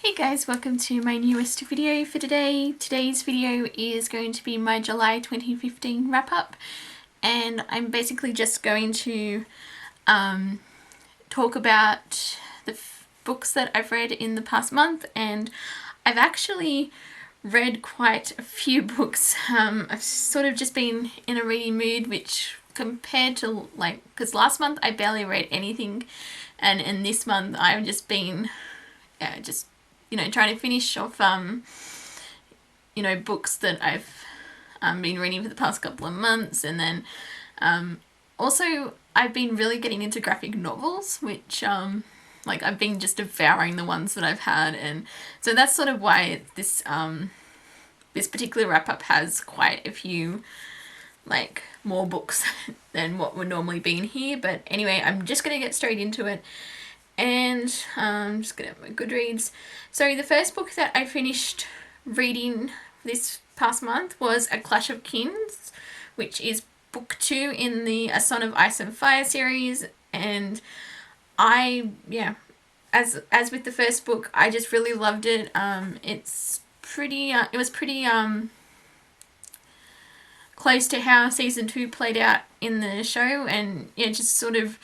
Hey guys, welcome to my newest video for today. Today's video is going to be my July 2015 wrap up, and I'm basically just going to talk about the books that I've read in the past month, and I've actually read quite a few books. I've sort of just been in a reading mood, which compared to because last month I barely read anything, and in this month I've just been trying to finish off books that I've been reading for the past couple of months, and then also I've been really getting into graphic novels, which I've been just devouring the ones that I've had, and so that's sort of why this particular wrap up has quite a few more books than what would normally be in here. But anyway, I'm just gonna get straight into it. And I'm just gonna have my Goodreads. So the first book that I finished reading this past month was A Clash of Kings, which is book 2 in the A Son of Ice and Fire series. And as with the first book, I just really loved it. It was pretty close to how season 2 played out in the show, and just sort of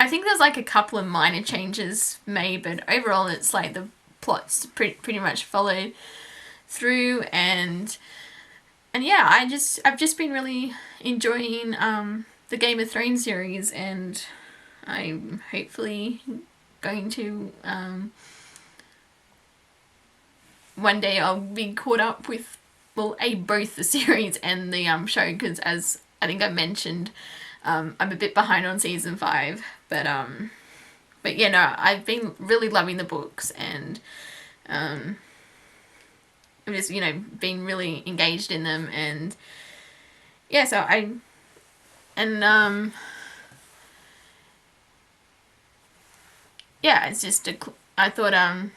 I think there's a couple of minor changes made, but overall it's the plot's pretty much followed through, and yeah, I've just been really enjoying the Game of Thrones series, and I'm hopefully going to one day I'll be caught up with both the series and the show, because as I think I mentioned, I'm a bit behind on season 5, but yeah, no, I've been really loving the books, and I've just been really engaged in them, and yeah, so yeah, it's just I thought I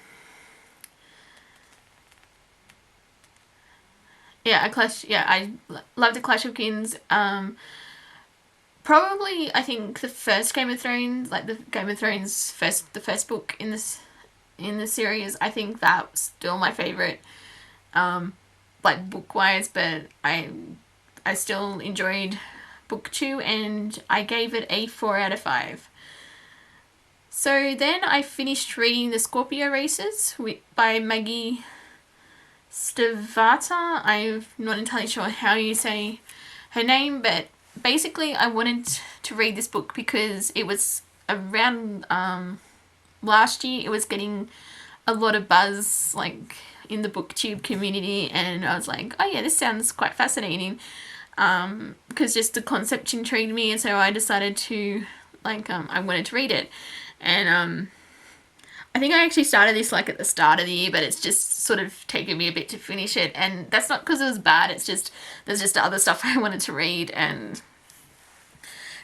loved A Clash of Kings. Probably, I think the first Game of Thrones, the Game of Thrones the first book in the series, I think that's still my favorite, book wise. But I still enjoyed book 2, and I gave it a 4 out of 5. So then I finished reading The Scorpio Races by Maggie Stavata. I'm not entirely sure how you say her name, but basically I wanted to read this book because it was around last year. It was getting a lot of buzz in the booktube community, and I was like, oh yeah, this sounds quite fascinating, because just the concept intrigued me, and so I decided to I wanted to read it. And I think I actually started this at the start of the year, but it's just sort of taken me a bit to finish it, and that's not because it was bad, it's just there's just other stuff I wanted to read,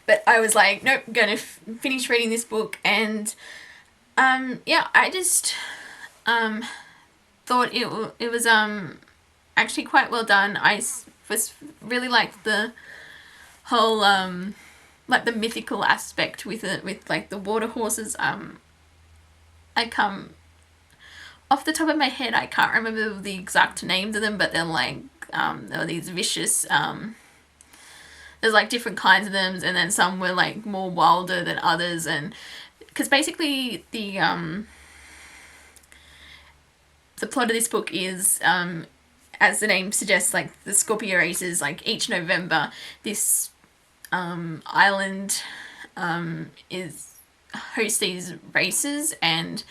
but I was like, nope, I'm gonna finish reading this book. And I just thought it was actually quite well done. I was really the whole the mythical aspect with it, with the water horses. I come off the top of my head, I can't remember the exact names of them, but they're there were these vicious, there's different kinds of them, and then some were more wilder than others, and because basically the plot of this book is, as the name suggests, the Scorpio Races, each November this island hosts these races, and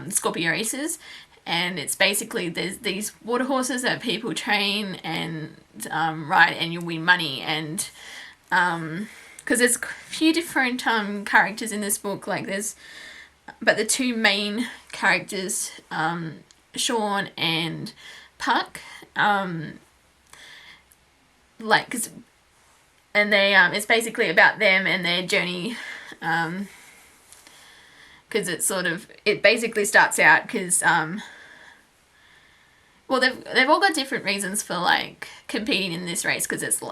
Scorpio Races, and it's basically there's these water horses that people train and ride, and you win money, and because there's a few different characters in this book, but the two main characters, Sean and Puck, and they it's basically about them and their journey, because it basically starts out because they've all got different reasons for competing in this race, because it's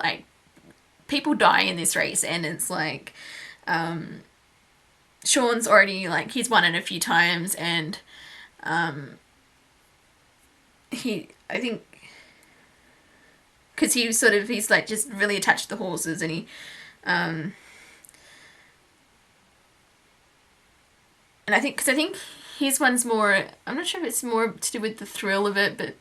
people die in this race, and it's Sean's already, like, he's won it a few times, and I think, because he's like just really attached to the horses, and he and I think his one's more, I'm not sure if it's more to do with the thrill of it,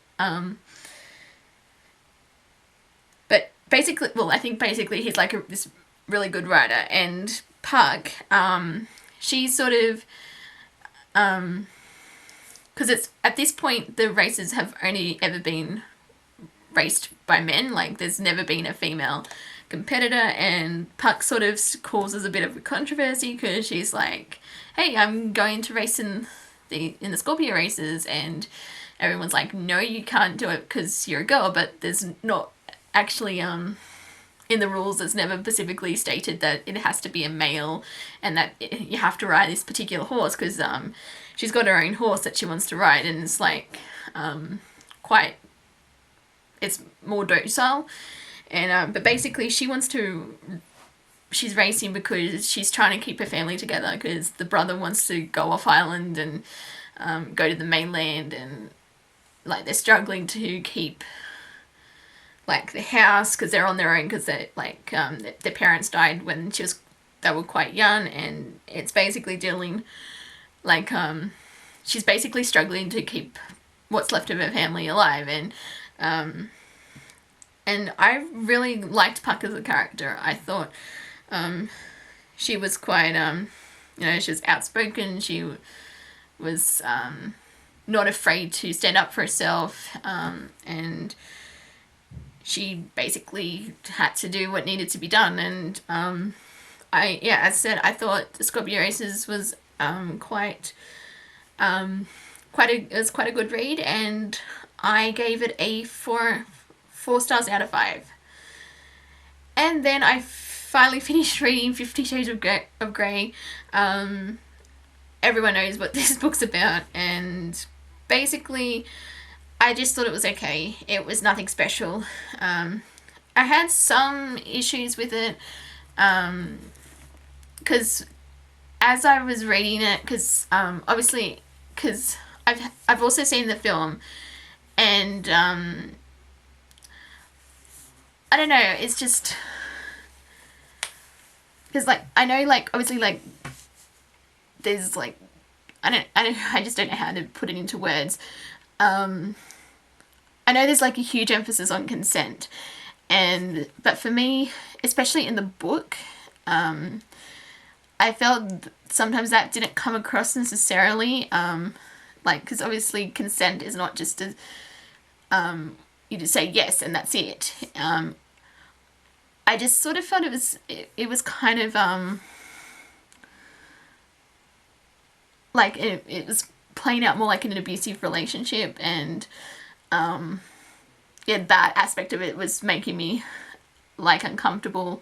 but basically, well, I think basically he's like this really good rider, and Puck, she's sort of, because it's, at this point, the races have only ever been raced by men, like there's never been a female competitor, and Puck sort of causes a bit of a controversy because she's like, hey, I'm going to race in the Scorpio races, and everyone's like, no, you can't do it because you're a girl, but there's not actually, in the rules, it's never specifically stated that it has to be a male and that you have to ride this particular horse, because she's got her own horse that she wants to ride, and it's like quite, it's more docile, and but basically she's racing because she's trying to keep her family together, because the brother wants to go off island and go to the mainland, and like they're struggling to keep like the house because they're on their own, because they like their parents died when they were quite young, and it's basically dealing like she's basically struggling to keep what's left of her family alive, and I really liked Puck as a character. I thought she was quite she was outspoken, she was not afraid to stand up for herself, and she basically had to do what needed to be done, and as I said, I thought the Scorpio Races was quite a good read, and I gave it a 4 stars out of 5. And then I finally finished reading 50 Shades of Grey. Everyone knows what this book's about, and basically I just thought it was okay. It was nothing special. I had some issues with it, because as I was reading it, because obviously, because I've also seen the film, and I don't know, it's just, because like I know, like obviously, like there's like I just don't know how to put it into words. I know there's like a huge emphasis on consent, but for me, especially in the book, I felt sometimes that didn't come across necessarily, like, because obviously consent is not just you just say yes and that's it. I just sort of felt it was kind of like it was playing out more like an abusive relationship, and that aspect of it was making me like uncomfortable.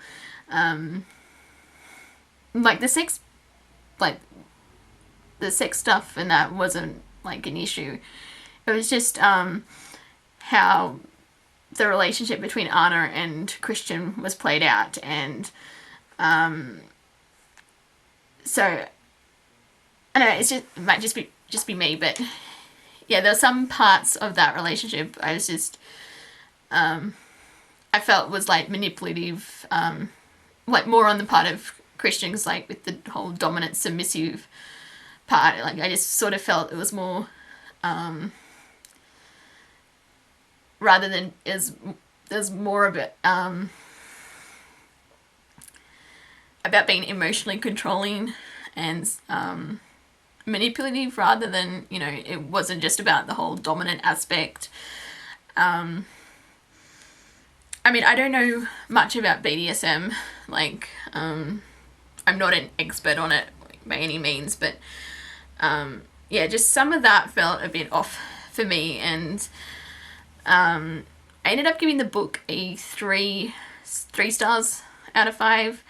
Like the sex stuff, and that wasn't like an issue. It was just how the relationship between Anna and Christian was played out, and so I don't know, it might just be me, but yeah, there were some parts of that relationship I was just I felt was like manipulative, like more on the part of Christian, because like with the whole dominant submissive part, like I just sort of felt it was more rather than there's more of it about being emotionally controlling and manipulative, rather than, it wasn't just about the whole dominant aspect. I mean, I don't know much about BDSM, like I'm not an expert on it by any means, but just some of that felt a bit off for me, and I ended up giving the book a 3 stars out of 5,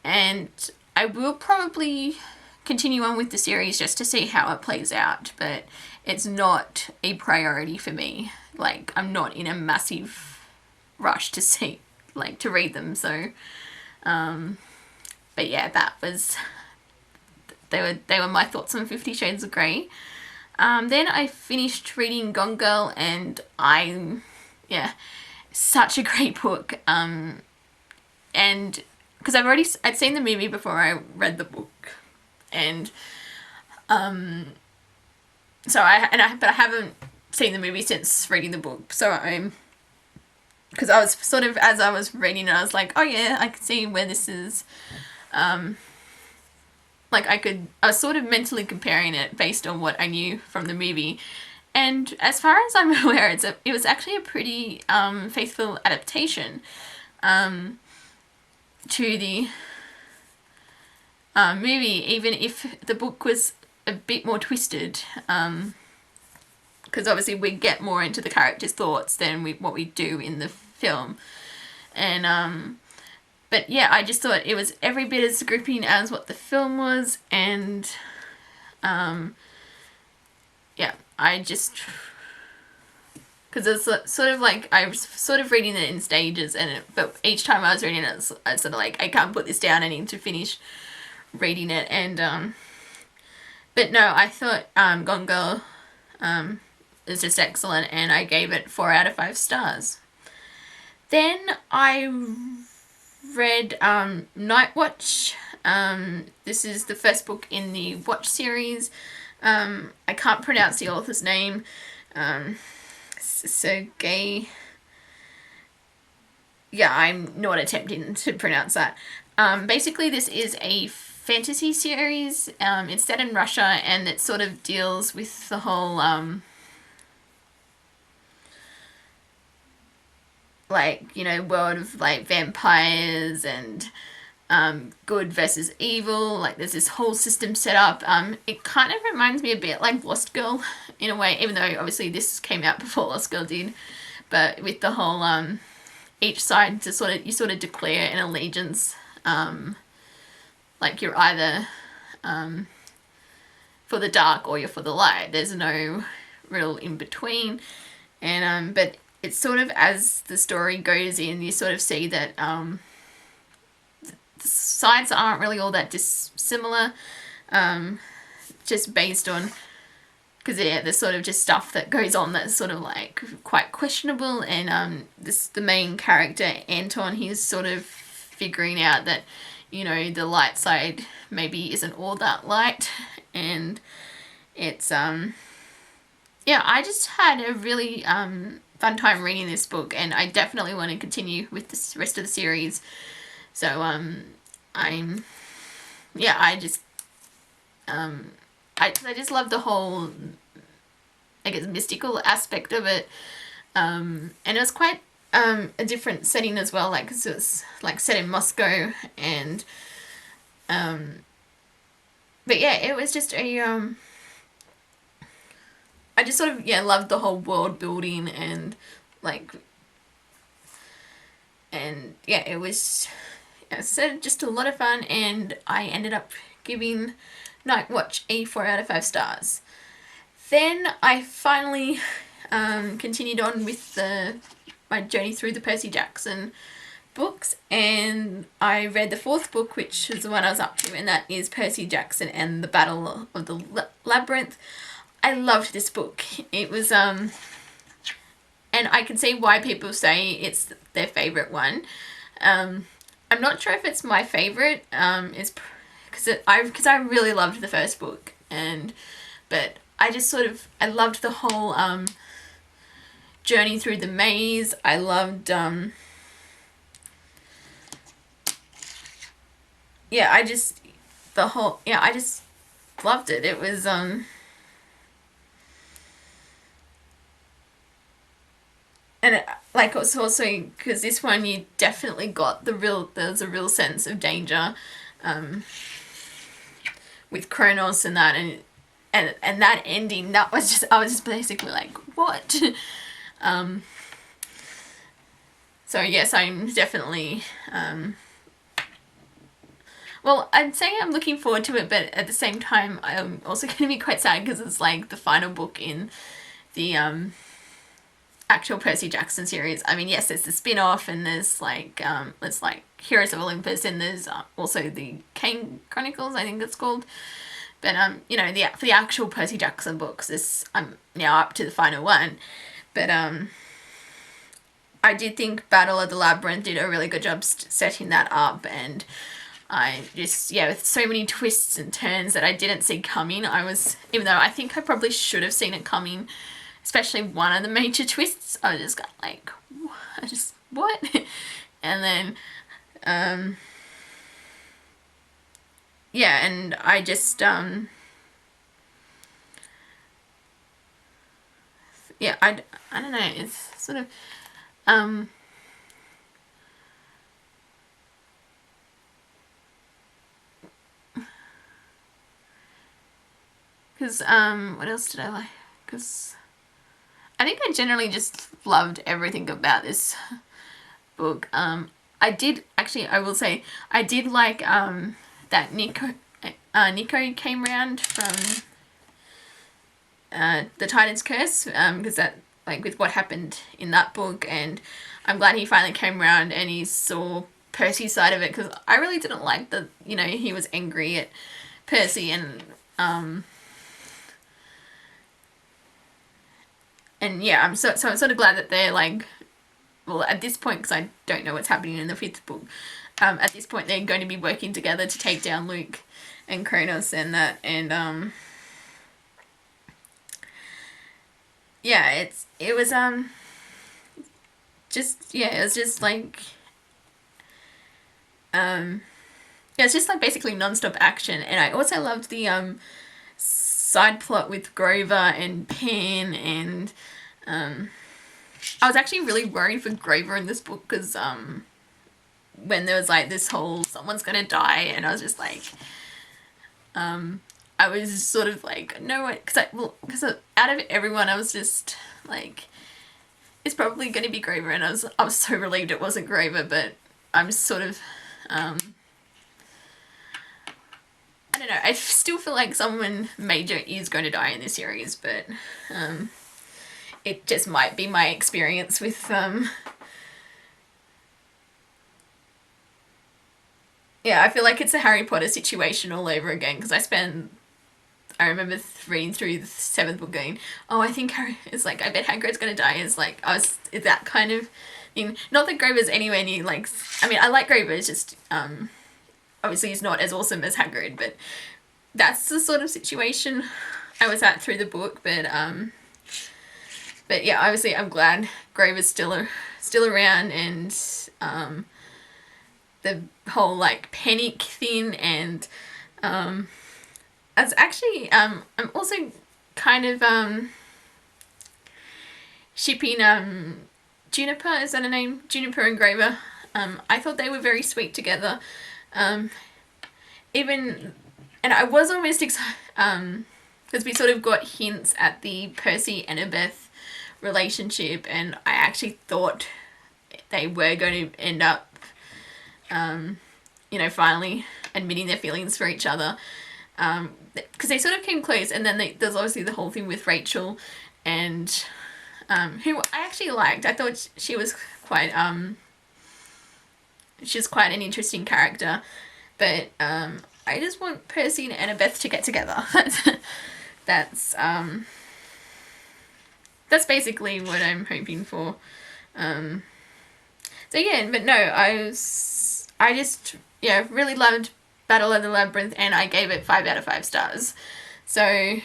and I will probably continue on with the series just to see how it plays out, but it's not a priority for me. Like, I'm not in a massive rush to read them, so but yeah, that was they were my thoughts on 50 Shades of Grey. Then I finished reading Gone Girl, and such a great book. And because I'd seen the movie before I read the book, and but I haven't seen the movie since reading the book. So because I was sort of, as I was reading it, I was like, oh yeah, I can see where this is. I was sort of mentally comparing it based on what I knew from the movie. And as far as I'm aware, it was actually a pretty faithful adaptation to the movie, even if the book was a bit more twisted. Because obviously we get more into the characters' thoughts than what we do in the film. And but yeah, I just thought it was every bit as gripping as what the film was, and I just, because it's sort of like I was sort of reading it in stages, but each time I was reading it, I was sort of like, I can't put this down, I need to finish reading it. And but no, I thought Gone Girl is just excellent, and I gave it 4 out of 5 stars. Then I read Night Watch. This is the first book in the Watch series. I can't pronounce the author's name. Sergei. Yeah, I'm not attempting to pronounce that. Basically, this is a fantasy series. It's set in Russia, and it sort of deals with the whole world of like vampires and good versus evil. Like, there's this whole system set up. It kind of reminds me a bit like Lost Girl in a way, even though obviously this came out before Lost Girl did. But with the whole each side you sort of declare an allegiance. Like, you're either for the dark or you're for the light. There's no real in between. And but it's sort of, as the story goes in, you sort of see that the sides aren't really all that dissimilar, just based on, because there's sort of just stuff that goes on that's sort of like quite questionable. And the main character, Anton, he's sort of figuring out that, the light side maybe isn't all that light. And it's I just had a really fun time reading this book, and I definitely want to continue with the rest of the series. So I just love the whole, I guess, mystical aspect of it. And it was quite a different setting as well, like, 'cause it was like set in Moscow, and but yeah, it was just I just sort of loved the whole world building, and it was just a lot of fun, and I ended up giving Night Watch a 4 out of 5 stars. Then I finally continued on with my journey through the Percy Jackson books, and I read the 4th book, which is the one I was up to, and that is Percy Jackson and the Battle of the Labyrinth. I loved this book. It was and I can see why people say it's their favourite one. I'm not sure if it's my favourite. It's because I really loved the first book, but I just I loved the whole journey through the maze. I loved I just loved it. It was and it was also, because this one you definitely got there's a real sense of danger with Kronos and that, and that ending, that was just, I was just basically like, what? So yes, I'm definitely well, I'd say I'm looking forward to it, but at the same time I'm also going to be quite sad because it's like the final book in the actual Percy Jackson series. I mean, yes, there's the spin-off, and there's Heroes of Olympus, and there's also the Kane Chronicles, I think it's called. But you know, for the actual Percy Jackson books, I'm now up to the final one. But I did think Battle of the Labyrinth did a really good job setting that up, and I just, yeah, with so many twists and turns that I didn't see coming, even though I think I probably should have seen it coming, especially one of the major twists, I just got like, what? And then, yeah, and I just, yeah, I don't know, it's sort of, because, what else did I like? Because I think I generally just loved everything about this book. I did, actually, I will say, I did like, that Nico came around from, the Titan's Curse, because that, like, with what happened in that book, and I'm glad he finally came around and he saw Percy's side of it, because I really didn't like that, you know, he was angry at Percy, and yeah, I'm sort of glad that they're like, well, at this point, because I don't know what's happening in the 5th book, at this point they're going to be working together to take down Luke and Kronos and that, and yeah, it was just, yeah, it was just like, yeah, it's just like basically non-stop action. And I also loved the side plot with Grover and Pen, and I was actually really worried for Grover in this book, because when there was like this whole someone's gonna die, and I was just like, I was sort of like, no, because out of everyone, I was just like, it's probably going to be Grover, and I was so relieved it wasn't Grover, but I'm sort of, I don't know, I still feel like someone major is going to die in this series, but it just might be my experience with, yeah, I feel like it's a Harry Potter situation all over again, because I remember reading through the 7th book going, oh, I think it's like, I bet Hagrid's gonna die. It's like, it's that kind of thing. Not that Grover's anywhere near, like, I mean, I like Grover, it's just, obviously he's not as awesome as Hagrid, but that's the sort of situation I was at through the book, but yeah, obviously I'm glad Grover's still around, and, the whole, like, panic thing, and, as actually, I'm also kind of, shipping, Juniper, is that a name? Juniper and Grover. I thought they were very sweet together. And I was almost excited, because we sort of got hints at the Percy Annabeth relationship, and I actually thought they were going to end up, you know, finally admitting their feelings for each other. Because they sort of came close, and then there's obviously the whole thing with Rachel, and who I actually liked. I thought she was quite she's quite an interesting character, but I just want Percy and Annabeth to get together. That's basically what I'm hoping for. So yeah, but no, I just, yeah, really loved Battle of the Labyrinth, and I gave it 5 out of 5 stars. So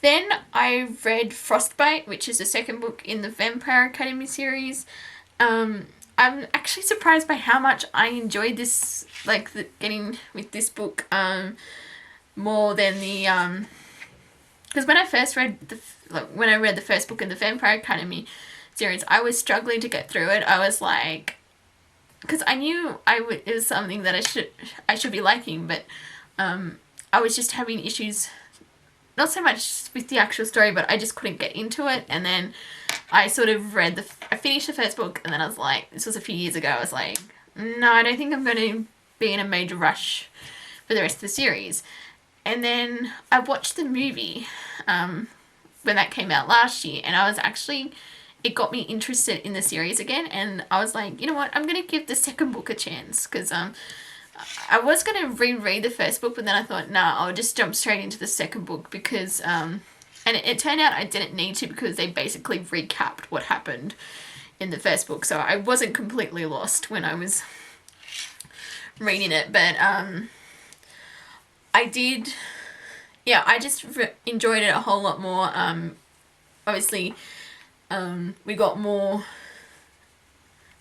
then I read Frostbite, which is the 2nd book in the Vampire Academy series. I'm actually surprised by how much I enjoyed this, like, getting with this book, more than the, because when I first read when I read the 1st book in the Vampire Academy series, I was struggling to get through it. I was like, because I knew it was something that I should be liking, but I was just having issues, not so much with the actual story, but I just couldn't get into it. And then I sort of I finished the 1st book, and then I was like, this was a few years ago, I was like, no, I don't think I'm going to be in a major rush for the rest of the series. And then I watched the movie when that came out last year, and I was actually, it got me interested in the series again, and I was like, you know what, I'm going to give the 2nd book a chance, because I was going to reread the first book, but then I thought, nah, I'll just jump straight into the second book because, and it turned out I didn't need to because they basically recapped what happened in the first book, so I wasn't completely lost when I was reading it, but I did, yeah, I just enjoyed it a whole lot more. Obviously, we got more,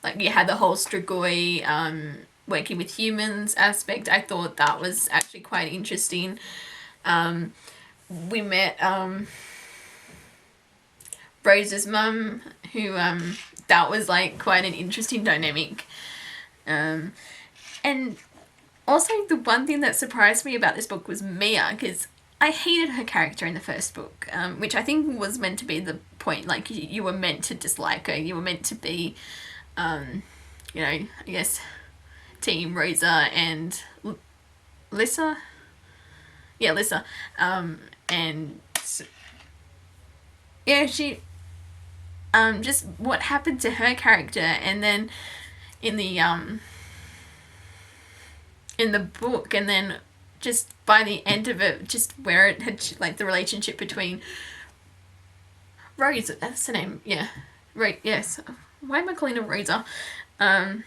like, you had the whole Strigoi, working with humans aspect. I thought that was actually quite interesting. We met Rose's mum, who that was like quite an interesting dynamic. And also the one thing that surprised me about this book was Mia, because I hated her character in the first book, which I think was meant to be the point. Like, you were meant to dislike her. You were meant to be, you know, I guess, Team Rosa and Lissa. Yeah, Lissa. And yeah, she, just what happened to her character, and then in the book, and then just by the end of it, just where it had, like, the relationship between Rosa, that's the name, yeah, right, yes, why am I calling her Rosa? Oh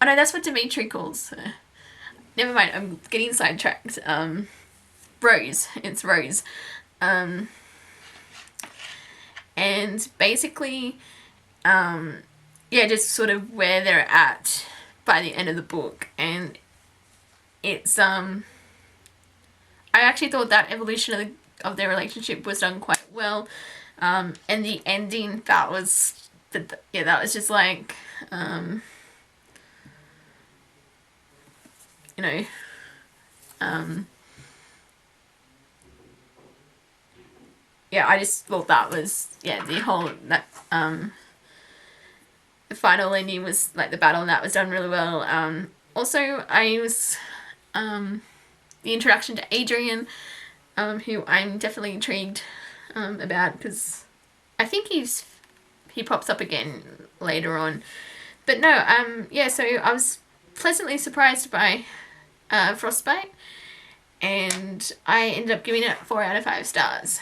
no, that's what Dimitri calls her. Never mind, I'm getting sidetracked. Rose, it's Rose. And basically, yeah, just sort of where they're at by the end of the book. And it's, I actually thought that evolution of their relationship was done quite well. And the ending, that was, that was just like, you know, yeah, I just thought that was, yeah, the whole, that, the final ending was, like, the battle, and that was done really well. Also, I was, the introduction to Adrian, who I'm definitely intrigued, about, because I think he pops up again later on. But no, yeah, so I was pleasantly surprised by Frostbite, and I ended up giving it 4 out of 5 stars.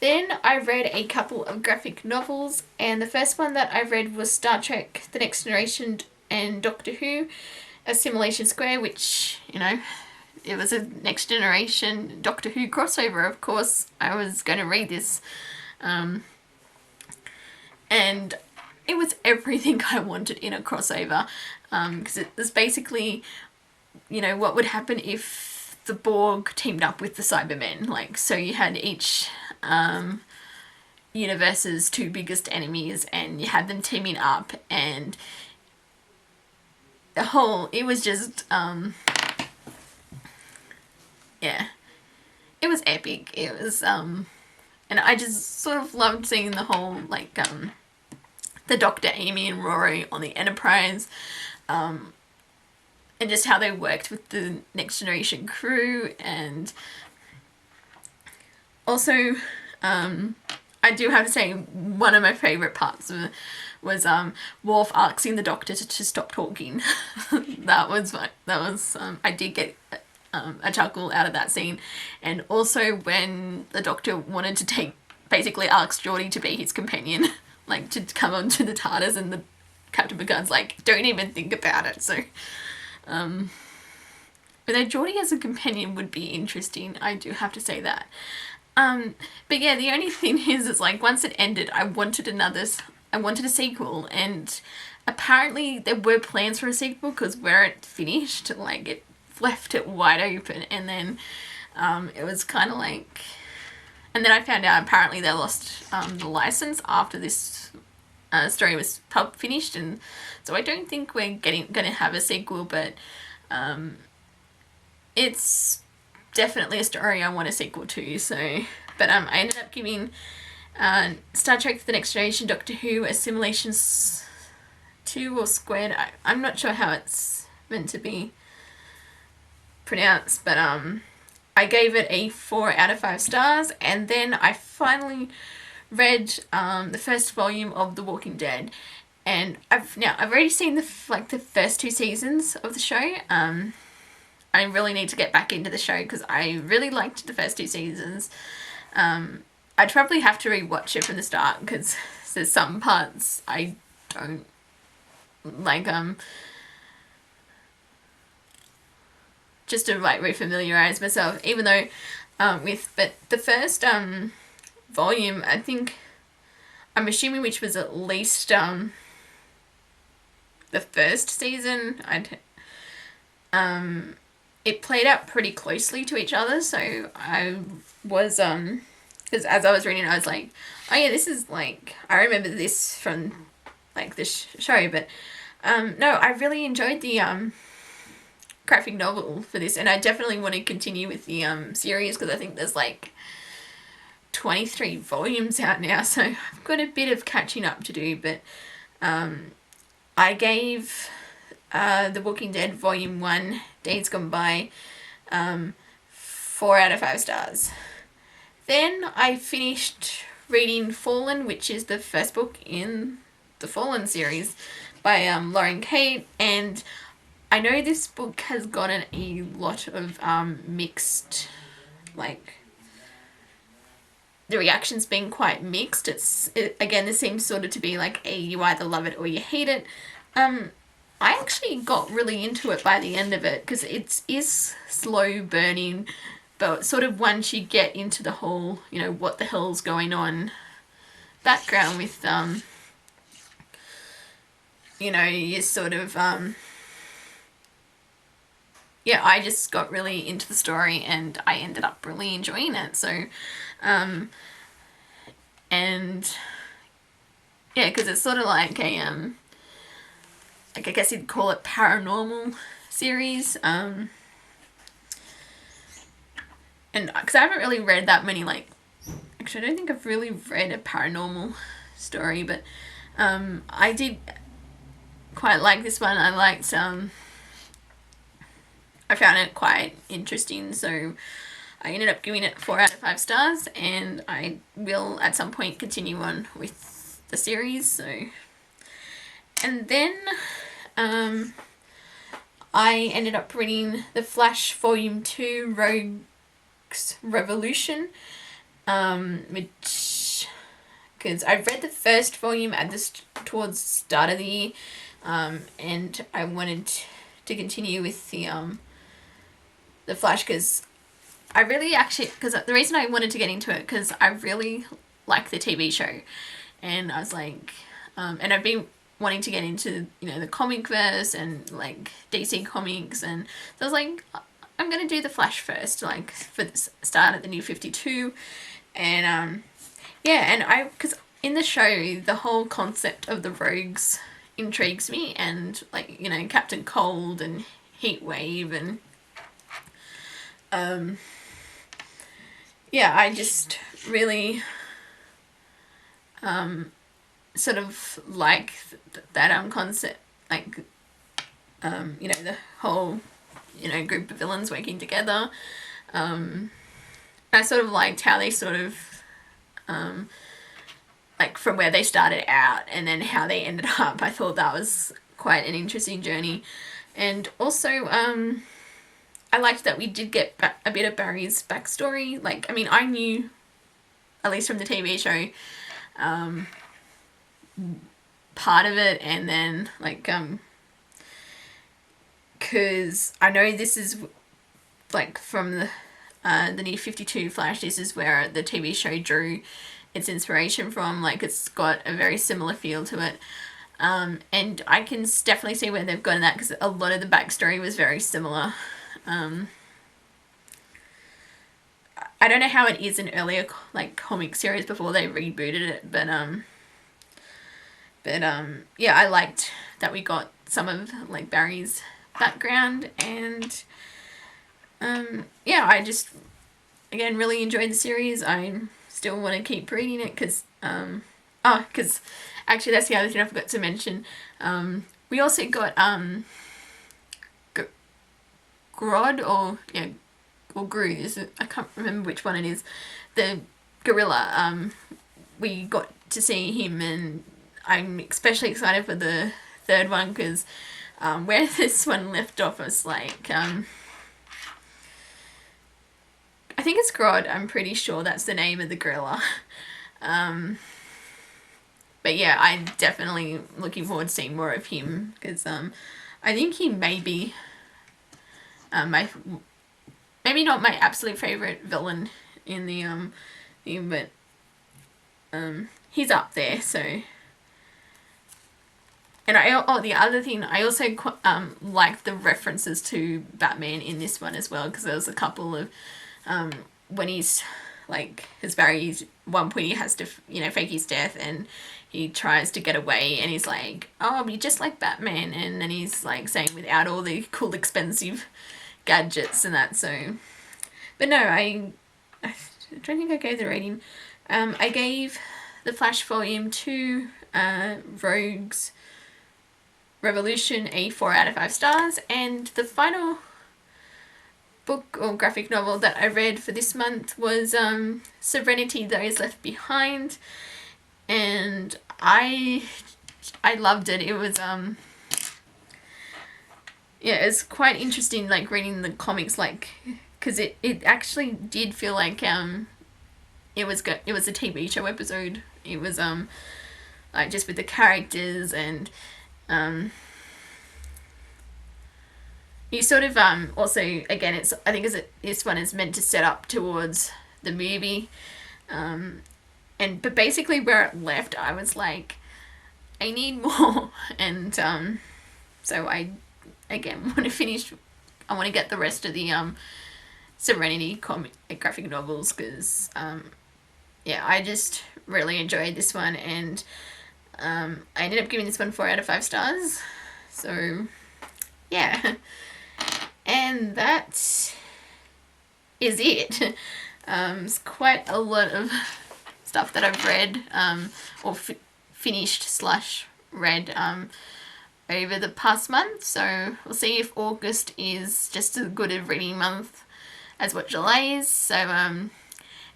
Then I read a couple of graphic novels, and the first one that I read was Star Trek The Next Generation and Doctor Who, Assimilation Square, which, you know, it was a Next Generation Doctor Who crossover. Of course, I was going to read this, and it was everything I wanted in a crossover, because it was basically, you know, what would happen if the Borg teamed up with the Cybermen. Like, so you had each universe's 2 biggest enemies, and you had them teaming up, and the whole, it was just, yeah, it was epic. It was, and I just sort of loved seeing the whole, like, the Doctor, Amy, and Rory on the Enterprise, and just how they worked with the Next Generation crew. And also, I do have to say, one of my favourite parts was Worf asking the Doctor to stop talking. that was I did get a chuckle out of that scene. And also when the Doctor wanted to basically asked Geordie to be his companion, like, to come onto the TARDIS, and the Captain Picard's like, don't even think about it. So, but Geordie as a companion would be interesting, I do have to say that. But yeah, the only thing is like, once it ended, I wanted a sequel, and apparently there were plans for a sequel, because where it finished, like, it left it wide open, and then, it was kind of like, and then I found out apparently they lost, the license after this, story was finished, and so I don't think we're gonna have a sequel, but, it's definitely a story I want a sequel to. So, but I ended up giving Star Trek The Next Generation, Doctor Who, Assimilations 2 or Squared, I'm not sure how it's meant to be pronounced, but I gave it a 4 out of 5 stars. And then I finally read the first volume of The Walking Dead, and I've already seen the first 2 seasons of the show. I really need to get back into the show because I really liked the first 2 seasons. I'd probably have to rewatch it from the start because there's some parts I don't like. Just to like refamiliarize myself, even though but the first volume, I think, I'm assuming, which was at least the first season, it played out pretty closely to each other, so I was because as I was reading, I was like, oh yeah, this is like, I remember this from like this show, but no, I really enjoyed the graphic novel for this, and I definitely want to continue with the series because I think there's like 23 volumes out now, so I've got a bit of catching up to do, but I gave The Walking Dead Volume 1, Days Gone By, 4 out of 5 stars. Then I finished reading Fallen, which is the first book in the Fallen series by Lauren Kate, and I know this book has gotten a lot of mixed, like, the reaction's been quite mixed. Again, this seems sort of to be like you either love it or you hate it. I actually got really into it by the end of it because it is slow burning, but sort of once you get into the whole, you know, what the hell's going on background with, you know, you sort of, yeah, I just got really into the story and I ended up really enjoying it. So, and yeah, because it's sort of like a, like, I guess you'd call it paranormal series. And because I haven't really read that many, like, actually I don't think I've really read a paranormal story, but I did quite like this one. I liked, I found it quite interesting, so I ended up giving it 4 out of 5 stars, and I will at some point continue on with the series. So, and then I ended up reading The Flash Volume 2, Rogue's Revolution, which, because I read the first volume towards the start of the year, and I wanted to continue with the Flash because I really actually, because the reason I wanted to get into it because I really like the TV show, and I was like, and I've been wanting to get into, you know, the comic verse and like DC Comics, and so I was like, I'm gonna do the Flash first, like for the start of the New 52, and yeah, and because in the show the whole concept of the rogues intrigues me, and like, you know, Captain Cold and Heatwave and yeah, I just really sort of like that concept, like you know, the whole, you know, group of villains working together. I sort of liked how they sort of like from where they started out and then how they ended up. I thought that was quite an interesting journey, and also I liked that we did get a bit of Barry's backstory. Like, I mean, I knew, at least from the TV show, part of it, and then, like, because I know this is, like, from the New 52 Flash, this is where the TV show drew its inspiration from. Like, it's got a very similar feel to it. And I can definitely see where they've gotten that, because a lot of the backstory was very similar. I don't know how it is in earlier like comic series before they rebooted it, but yeah, I liked that we got some of like Barry's background, and yeah, I just again really enjoyed the series. I still want to keep reading it because because actually that's the other thing I forgot to mention. We also got Grodd or Grodd, I can't remember which one it is, the gorilla. We got to see him, and I'm especially excited for the third one because where this one left off was like, I think it's Grodd, I'm pretty sure that's the name of the gorilla. But yeah, I'm definitely looking forward to seeing more of him because I think he may be maybe not my absolute favourite villain in the thing, but he's up there, so. And the other thing, I also like the references to Batman in this one as well, because there was a couple of when he's like, because Barry's one point he has to fake his death, and he tries to get away, and he's like, oh, you're just like Batman, and then he's like saying without all the cool expensive gadgets and that. So, but no, I don't think I gave the rating. I gave the Flash Volume 2 Rogues Revolution a 4 out of 5 stars, and the final book or graphic novel that I read for this month was Serenity, Those Left Behind, and I loved it. It was it's quite interesting, like reading the comics, like, because it actually did feel like it was a TV show episode. It was like just with the characters, and you sort of also, again, I think this one is meant to set up towards the movie, but basically where it left, I was like, I need more, and so I again want to finish. I want to get the rest of the Serenity graphic novels, because I just really enjoyed this one, and I ended up giving this one 4 out of 5 stars. So yeah. And that is it. It's quite a lot of stuff that I've read, or finished / read over the past month. So we'll see if August is just as good a reading month as what July is. So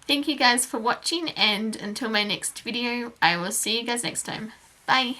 thank you guys for watching, and until my next video, I will see you guys next time. Bye!